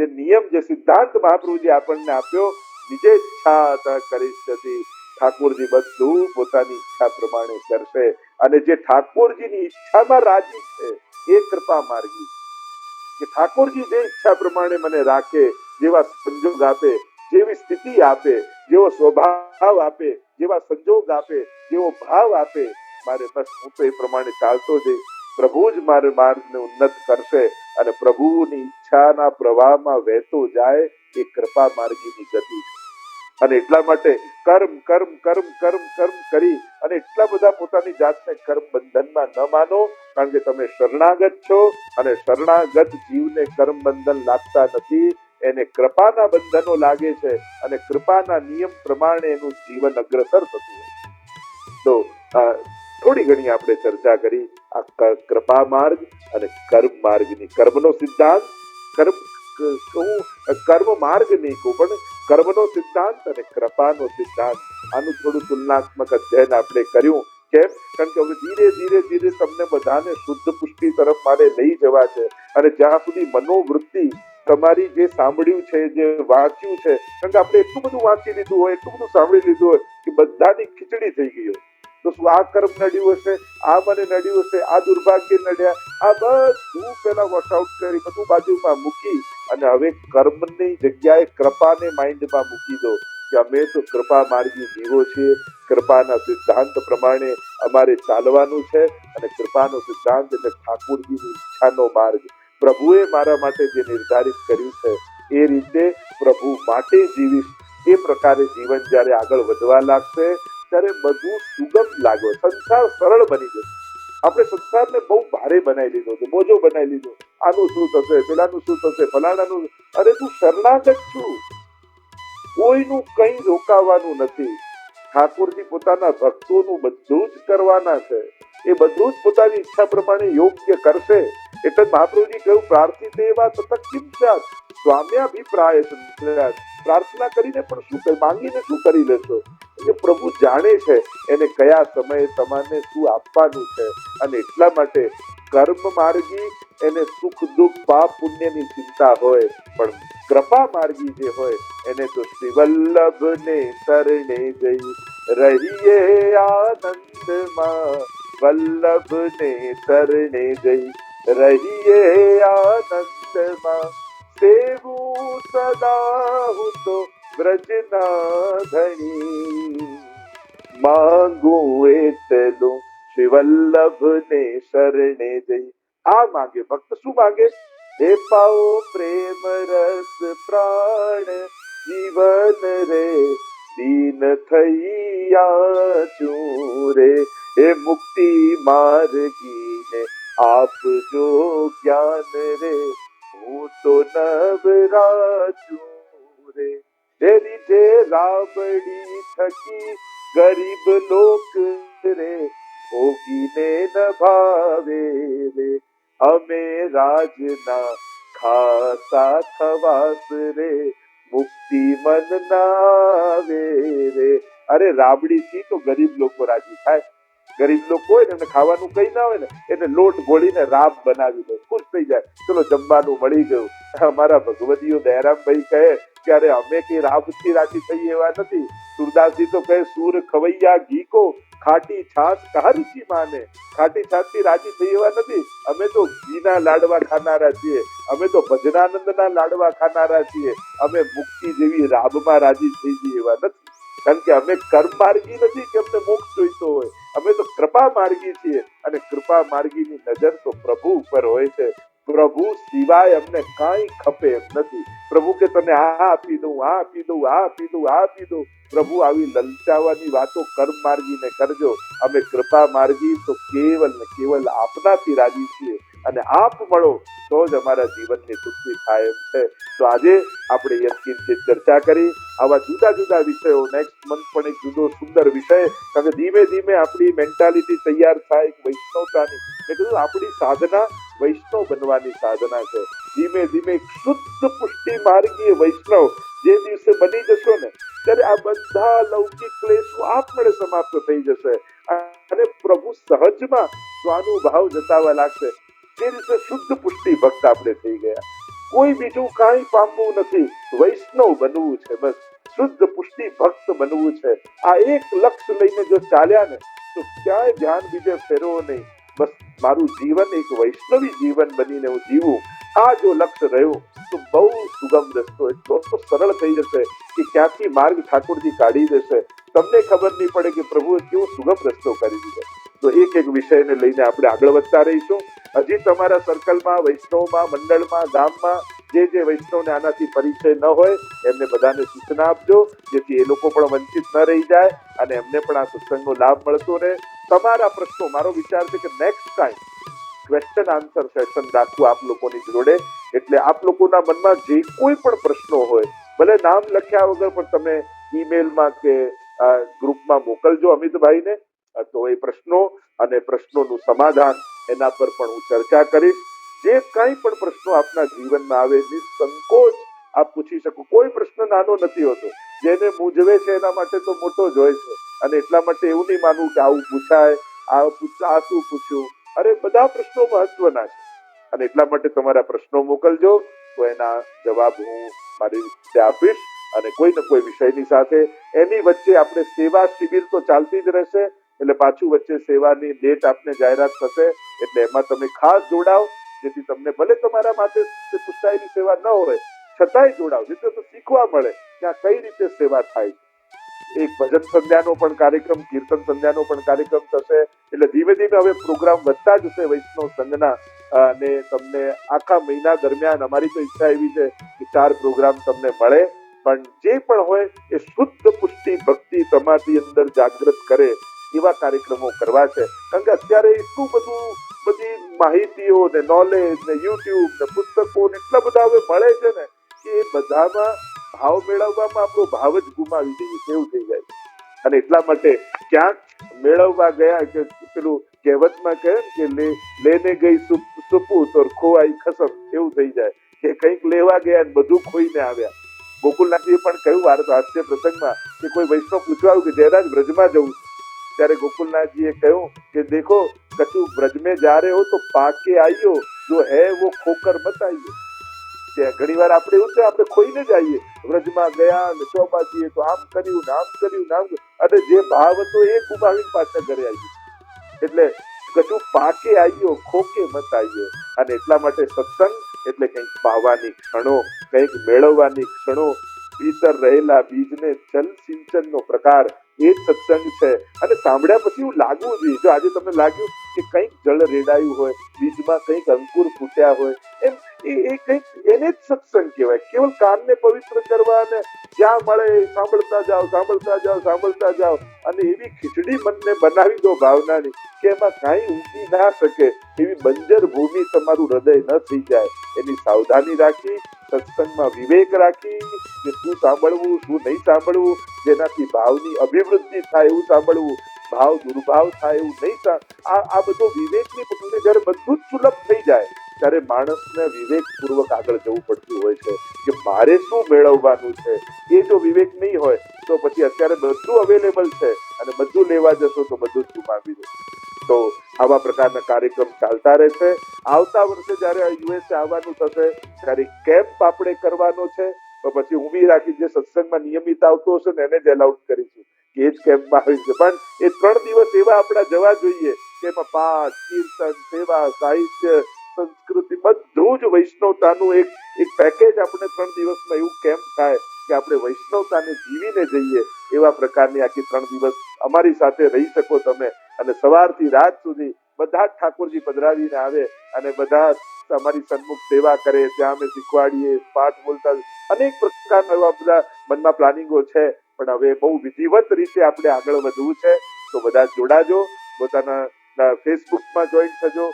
જે નિયમ, જે સિદ્ધાંત મહાપ્રભુજી આપણને આપ્યો, નિજે ઈચ્છા કરીષ્યતિ, ઠાકોરજી બધું પોતાની ઈચ્છા પ્રમાણે કરશે. અને જે ઠાકોરજીની ઈચ્છામાં રાજી છે એ કૃપા માર્ગી. કે ઠાકોરજી જે ઈચ્છા પ્રમાણે મને રાખે, જેવા સંજોગ આપે, જેવી સ્થિતિ આપે, જેવો સ્વભાવ આપે, જેવા સંજોગ આપે, જેવો ભાવ આપે, મારે બસ હું તો એ પ્રમાણે ચાલતો જઈશ. પ્રભુ જ મારે માર્ગને ઉન્નત કરશે અને પ્રભુની ઈચ્છાના પ્રવાહમાં વહેતો જાય એ કૃપા માર્ગીની ગતિ છે. અને એટલા માટે કર્મ કર્મ કર્મ કર્મ કર્મ કરી અને એટલા બધા પોતાની જાતને કર્મ બંધનમાં ન માનો, કારણ કે તમે શરણાગત છો અને શરણાગત જીવને કર્મ બંધન લાગતા નથી, એને કૃપાના બંધનો લાગે છે અને કૃપાના નિયમ પ્રમાણે એનું જીવન અગ્રસર થતું હોય. તો થોડી ઘણી આપણે ચર્ચા કરી આ કૃપા માર્ગ અને કર્મ માર્ગની. કર્મનો સિદ્ધાંત, કર્મ માર્ગ નહીં કહું, પણ કર્મનો સિદ્ધાંત અને કૃપાનો સિદ્ધાંત, આનું થોડું તુલનાત્મક અધ્યયન આપણે કર્યું. કેમ? કારણ કે હવે ધીરે ધીરે ધીરે તમને બધાને શુદ્ધ પુષ્ટિ તરફ મારે લઈ જવા છે. અને જ્યાં સુધી મનોવૃત્તિ તમારી જે સાંભળ્યું છે, જે વાંચ્યું છે, કારણ કે આપણે એટલું બધું વાંચી લીધું હોય, એટલું બધું સાંભળી લીધું હોય કે બધાની ખીચડી થઈ ગઈ હોય. તો શું આ કર્મ નડ્યું હશે, આ મને નડ્યું હશે, આ દુર્ભાગ્ય નડ્યા, આ બધું પેલા વોશઆઉટ કરી બધું બાજુમાં મૂકી અને હવે કર્મની જગ્યાએ કૃપાને માઇન્ડમાં મૂકી દો કે અમે તો કૃપા માર્ગી જીવો છીએ, કૃપાના સિદ્ધાંત પ્રમાણે અમારે ચાલવાનું છે. અને કૃપાનો સિદ્ધાંત એટલે ઠાકોરજીની ઈચ્છાનો માર્ગ. પ્રભુએ મારા માટે જે નિર્ધારિત કર્યું છે એ રીતે પ્રભુ માટે જીવીશ. એ પ્રકારે જીવન જ્યારે આગળ વધવા લાગશે ત્યારે બધું સુગમ લાગે, સંસાર સરળ બની જશે. આપણે સંસારને બહુ ભારે બનાવી લીધો છે, બોજો બનાવી લીધો. આનું શું થશે, પેલાનું શું થશે, ફલાણાનું. અરે તું શરણાગત છું, કોઈનું કઈ રોકાવાનું નથી. ઠાકોરજી પોતાના ભક્તોનું બધું જ કરવાના છે. એ બધું જ પોતાની ઈચ્છા પ્રમાણે યોગ્ય કરશે. એટલે મહાપ્રભુજી કહ્યું, પ્રાર્થિત એવા તથા કિમ સ્યાત સ્વામ્યાભિપ્રાય સંસ્યાત. પ્રાર્થના કરીને પણ શું કરી, માંગીને શું કરી લેશો? એટલે પ્રભુ જાણે છે એને કયા સમયે તમારે શું આપવાનું છે. અને એટલા માટે કર્મ માર્ગી એને સુખ દુઃખ પાપ પુણ્યની ચિંતા હોય, પણ કૃપા માર્ગી જે હોય એને તો શ્રી વલ્લભ ને શરણે જઈ રહીએ આનંદમાં, વલ્લભ ને શરણે જઈ રહીએ આનંદમાં, સેવું સદા હું તો વ્રજના ધણી, માંગું એટલું શ્રી વલ્લભ ને શરણે જઈ. આ માંગે ભક્ત, શું માંગે? હે પાઓ પ્રેમ રસ પ્રાણ જીવન રે, દીન થઈ આચું રે, હે મુક્તિ માર્ગીને આપજો જ્ઞાન રે, હું તો નવરાજું રે. હે રીધે રાબડી થકી ગરીબ લોક રે, ભોગીને ન ભાવે રે, અમે રાજના ખાતા ખવાસ રે, મુક્તિ મન નાવે રે. અરે રાબડી થી તો ગરીબ લોકો રાજી થાય. ગરીબ લોકો હોય ને એમને ખાવાનું કઈ ના હોય ને એટલે લોટ ગોળીને રાબ બનાવી દે, ખુશ થઈ જાય, ચલો જમવાનું મળી ગયું. અમારા ભગવતીઓ દયારામભાઈ કહે કે અરે અમે કઈ રાબથી રાજી થઈ એવા નથી. સુરદાસજી તો કહે સૂર ખવૈયા ઘી કો ખાટી છાસ કહા રુચિ માને. ખાટી છાસ થી રાજી થઈ એવા નથી. અમે તો ઘીના લાડવા ખાનારા છીએ, અમે તો ભજનાનંદના લાડવા ખાનારા છીએ. અમે મુક્તિ જેવી રાબમાં રાજી થઈ જઈએ એવા નથી. કારણ કે અમે કર્મ માર્ગી નથી કે અમને મોક્ષ જોઈતો હોય, અમે તો કૃપા માર્ગી છીએ. અને કૃપા માર્ગીની નજર તો પ્રભુ ઉપર હોય છે. પ્રભુ સિવાય અમને કાંઈ ખપે એમ નથી. પ્રભુ કે તને આ આપી દઉં, આ આપી દઉં, આ આપી દઉં, આ આપી દઉં. પ્રભુ આવી લલચાવાની વાતો કર્મ માર્ગીને કરજો. અમે કૃપા માર્ગી તો કેવલ ને કેવલ આપનાથી રાજી છીએ. અને આપ મળો તો જ અમારા જીવનની તૃપ્તિ થાય એમ છે. તો આજે આપણે યથકિંચિત ચર્ચા કરી આવા જુદા જુદા વિષયો. નેક્સ્ટ મંથ પણ એક જુદો સુંદર વિષય, કારણ કે ધીમે ધીમે આપણી મેન્ટાલિટી તૈયાર થાય વૈષ્ણવતાની. મેં કીધું આપણી સાધના વૈષ્ણવ બનવાની સાધના છે. ધીમે ધીમે શુદ્ધ પુષ્ટિ માર્ગીય વૈષ્ણવ જે દિવસે બની જશો ને ત્યારે આ બધા લૌકિક ક્લેશો આપમેળે સમાપ્ત થઈ જશે અને પ્રભુ સહજમાં સ્વાનુભાવ જતાવા લાગશે. તે રીતે શુદ્ધ પુષ્ટિ ભક્ત આપણે થઈ ગયા. કોઈ બીજું કાંઈ પામવું નથી, વૈષ્ણવ બનવું છે, બસ શુદ્ધ પુષ્ટિ ભક્ત બનવું છે. આ એક લક્ષ્ય લઈને જો ચાલ્યા ને તો ક્યાંય ધ્યાન બીજે ફેરવો નહીં. બસ મારું જીવન એક વૈષ્ણવી જીવન બનીને હું જીવું, આ જો લક્ષ્ય રહ્યો તો બહુ સુગમ રસ્તો, એટલો સરળ થઈ જશે કે ક્યાંથી માર્ગ ઠાકોરજી કાઢી દેશે, તમને ખબર નહીં પડે કે પ્રભુએ કેવો સુગમ રસ્તો કરી દીધો. તો એક એક વિષયને લઈને આપણે આગળ વધતા રહીશું. હજી તમારા સર્કલમાં, વૈષ્ણવમાં, મંડળમાં, ગામમાં જે વૈષ્ણવને આનાથી પરિચય ન હોય એમને બધાને સૂચના આપજો, જેથી એ લોકો પણ વંચિત ન રહી જાય અને એમને પણ આ સત્સંગનો લાભ મળતો રહે. તમારા પ્રશ્નો, મારો વિચાર છે કે next time question answer session રાખવું આપ લોકોની જોડે, એટલે આપ લોકોના મનમાં જે કોઈ પણ પ્રશ્નો હોય, ભલે નામ લખ્યા વગર પણ તમે ઈમેલમાં કે ગ્રુપમાં મોકલજો અમિતભાઈને. તો એ પ્રશ્નો અને પ્રશ્નોનું સમાધાન એના પર પણ હું ચર્ચા કરીશ. જે કંઈ પણ પ્રશ્નો આપના જીવનમાં આવે નિસંકોચ આપ પૂછી શકો. કોઈ પ્રશ્ન નાનો નથી હોતો, જેને મૂંઝવે છે એના માટે તો મોટો જ હોય છે. અને એટલા માટે એવું નહીં માનવું કે આવું પૂછાય, આ શું પૂછ્યું. અરે બધા પ્રશ્નો મહત્વના છે અને એટલા માટે તમારા પ્રશ્નો મોકલજો, તો એના જવાબ હું મારી રીતે આપીશ. અને કોઈ ને કોઈ વિષયની સાથે એની વચ્ચે આપણે સેવા શિબિર તો ચાલતી જ રહેશે, એટલે પાછું વચ્ચે સેવાની ડેટ આપને જાહેરાત થશે, એટલે એમાં તમે ખાસ જોડાવ, જેથી તમને ભલે તમારા માટે પૂછાયેલી સેવા ન હોય છતાંય જોડાવ, જેથી તો શીખવા મળે કે આ કઈ રીતે સેવા થાય. એક ભજન સંધ્યાનો પણ કાર્યક્રમ, કીર્તન સંધ્યાનો પણ કાર્યક્રમ થશે. એટલે ધીમે ધીમે હવે પ્રોગ્રામ વધતા જશે વૈષ્ણવ સંઘના, અને તમને આખા મહિના દરમિયાન અમારી તો ઈચ્છા એવી છે કે 4 પ્રોગ્રામ તમને મળે. પણ જે પણ હોય એ શુદ્ધ પુષ્ટિ ભક્તિ તમારી અંદર જાગૃત કરે એવા કાર્યક્રમો કરવા છે. કારણ કે અત્યારે એટલું બધી માહિતીઓ ને નોલેજ ને યુટ્યુબ ને પુસ્તકો ને એટલા બધા હવે મળે છે ને કે એ બધામાં ભાવ મેળવવામાં આપણો ભાવ જ ગુમાવી દઈએ એવું થઈ જાય. અને એટલા માટે ક્યાંક મેળવવા ગયા કે પેલું કહેવતમાં કહે કે લેને ગઈ સુપુ તો ખોવાઈ ખસમ, એવું થઈ જાય કે કંઈક લેવા ગયા ને બધું ખોઈને આવ્યા. ગોકુલનાથજીએ પણ કહ્યું હાસ્ય પ્રસંગમાં કે કોઈ વૈષ્ણવ પૂછવા આવ્યું કે જયરાજ બ્રજમાં જવું, ત્યારે ગોકુલનાથજીએ કહ્યું કે દેખો કछु ब्रज में जा रहे हो तो पाके आइयो, जो है वो खोकर मत आइयो. ઘણી વાર આપણે એવું છે, આપણે ખોઈને જઈએ, વ્રજમાં ગયા ને ચોપાટીએ તો આમ કર્યું ને આમ કર્યું ને આમ, અને જે ભાવ હતો એ ગુમાવીને પાછા ઘરે આવી. એટલે કશું પાકે આઈયો, ખોકે મત આઈયો. અને એટલા માટે સત્સંગ એટલે કંઈક પાવાની ક્ષણો, કંઈક મેળવવાની ક્ષણો, ભીતર રહેલા બીજને જલ સિંચનનો પ્રકાર એ જ સત્સંગ છે. અને સાંભળ્યા પછી એવું લાગવું જોઈએ, જો આજે તમને લાગ્યું કે કંઈક જળ રેડાયું હોય, બીજમાં કંઈક અંકુર ફૂટ્યા હોય, એમ એ કંઈક એને જ સત્સંગ કહેવાય. કેવલ કાનને પવિત્ર કરવા અને જ્યાં મળે સાંભળતા જાઓ, સાંભળતા જાઓ, સાંભળતા જાઓ, અને એવી ખીચડી મનને બનાવી દો ભાવનાની કે એમાં કાંઈ ઊંઘી ના શકે, એવી બંજર ભૂમિ તમારું હૃદય ન થઈ જાય. એની સાવધાની રાખી, સત્સંગમાં વિવેક રાખી, કે શું સાંભળવું શું નહીં સાંભળવું, જેનાથી ભાવની અભિવૃદ્ધિ થાય એવું સાંભળવું, ભાવ દુર્ભાવ થાય એવું નહીં. આ બધો વિવેકની પકડીને જયારે બધું જ સુલભ થઈ જાય ત્યારે માણસને વિવેકપૂર્વક આગળ જવું પડતું હોય છે કે મારે શું મેળવવાનું છે. એ જો વિવેક નહીં હોય તો પછી અત્યારે બધું અવેલેબલ છે અને બધું લેવા જશો તો બધું જ ગુમાવી દો. તો આવા પ્રકારના કાર્યક્રમ ચાલતા રહેશે. આવતા વર્ષે જયારે યુએસએ આવવાનું થશે ત્યારે કેમ્પ આપણે કરવાનો છે, તો પછી ઉમી રાખી જે સત્સંગમાં નિયમિત આવતો હશે ને એને જ એલાઉડ કરીશું કે એ જ કેમ્પમાં આવી છે. પણ એ 3 દિવસ એવા આપણા જવા જોઈએ કે એમાં પાઠ, કીર્તન, સેવા, સાહિત્ય, સંસ્કૃતિ બધું જ વૈષ્ણવતાનું એક પેકેજ આપણે 3 દિવસમાં એવું કેમ્પ થાય કે આપણે વૈષ્ણવતાને જીવીને જઈએ. એવા પ્રકારની આખી 3 દિવસ અમારી સાથે રહી શકો તમે, અને સવારથી રાત સુધી બધા જ ઠાકોરજી પધરાવીને આવે અને બધા અમારી સન્મુખ સેવા કરે, ત્યાં અમે શીખવાડીએ, પાઠ બોલતા, અનેક પ્રકારના એવા બધા મનમાં પ્લાનિંગો છે. પણ હવે બહુ વિધિવત રીતે આપણે આગળ વધવું છે. તો બધા જોડાજો, પોતાના ફેસબુકમાં જોઈન થજો,